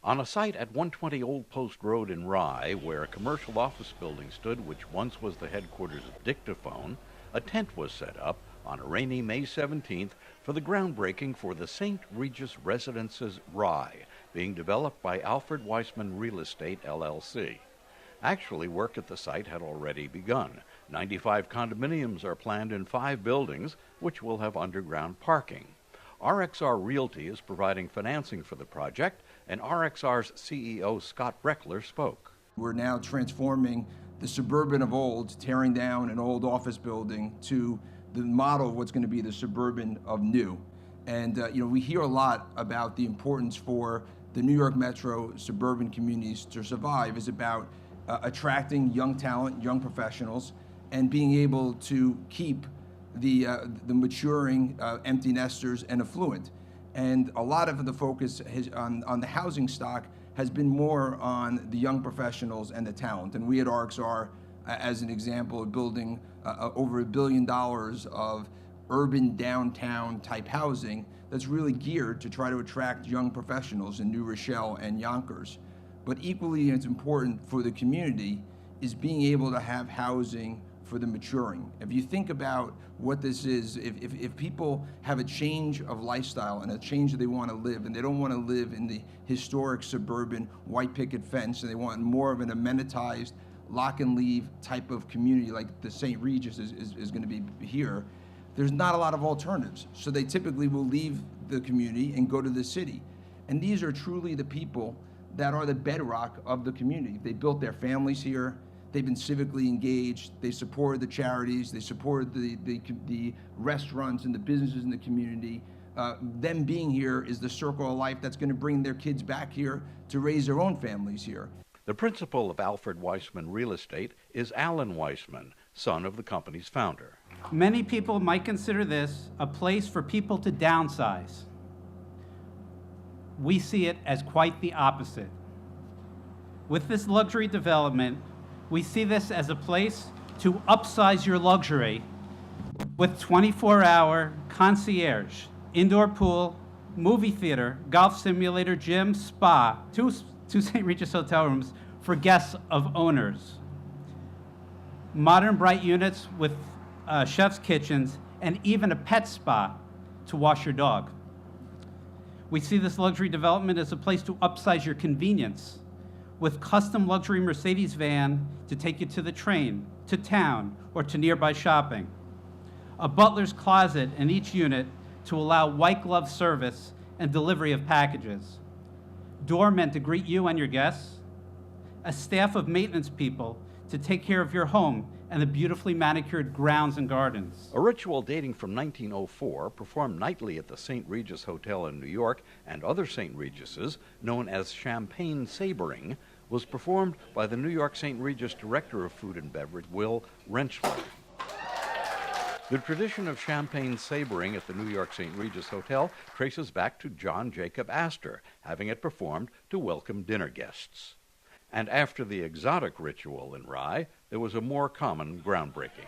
On a site at 120 Old Post Road in Rye, where a commercial office building stood, which once was the headquarters of Dictaphone, a tent was set up on a rainy May 17th for the groundbreaking for the St. Regis Residences Rye, being developed by Alfred Weissman Real Estate, LLC. Actually, work at the site had already begun. 95 condominiums are planned in 5 buildings, which will have underground parking. RXR Realty is providing financing for the project, and RXR's CEO Scott Breckler spoke. We're now transforming the suburban of old, tearing down an old office building to the model of what's going to be the suburban of new. And we hear a lot about the importance for the New York Metro suburban communities to survive is about attracting young talent, young professionals, and being able to keep the maturing empty nesters and affluent. And a lot of the focus on the housing stock has been more on the young professionals and the talent. And we at RXR, as an example, are building over $1 billion of urban downtown type housing that's really geared to try to attract young professionals in New Rochelle and Yonkers. But equally as important for the community is being able to have housing for the maturing. If you think about what this is, if people have a change of lifestyle and a change that they want to live, and they don't want to live in the historic suburban white picket fence, and they want more of an amenitized lock and leave type of community like the St. Regis is going to be here, there's not a lot of alternatives. So they typically will leave the community and go to the city. And these are truly the people that are the bedrock of the community. They built their families here. They've been civically engaged. They supported the charities. They supported the restaurants and the businesses in the community. Them being here is the circle of life that's going to bring their kids back here to raise their own families here. The principal of Alfred Weissman Real Estate is Alan Weissman, son of the company's founder. Many people might consider this a place for people to downsize. We see it as quite the opposite. With this luxury development, we see this as a place to upsize your luxury with 24-hour concierge, indoor pool, movie theater, golf simulator, gym, spa, two St. Regis hotel rooms for guests of owners, modern bright units with chef's kitchens, and even a pet spa to wash your dog. We see this luxury development as a place to upsize your convenience with custom luxury Mercedes van to take you to the train, to town, or to nearby shopping. A butler's closet in each unit to allow white glove service and delivery of packages. Doormen to greet you and your guests. A staff of maintenance people to take care of your home and the beautifully manicured grounds and gardens. A ritual dating from 1904, performed nightly at the St. Regis Hotel in New York and other St. Regises, known as champagne sabering, was performed by the New York St. Regis Director of Food and Beverage, Will Rentschler. The tradition of champagne sabering at the New York St. Regis Hotel traces back to John Jacob Astor, having it performed to welcome dinner guests. And after the exotic ritual in Rye, there was a more common groundbreaking.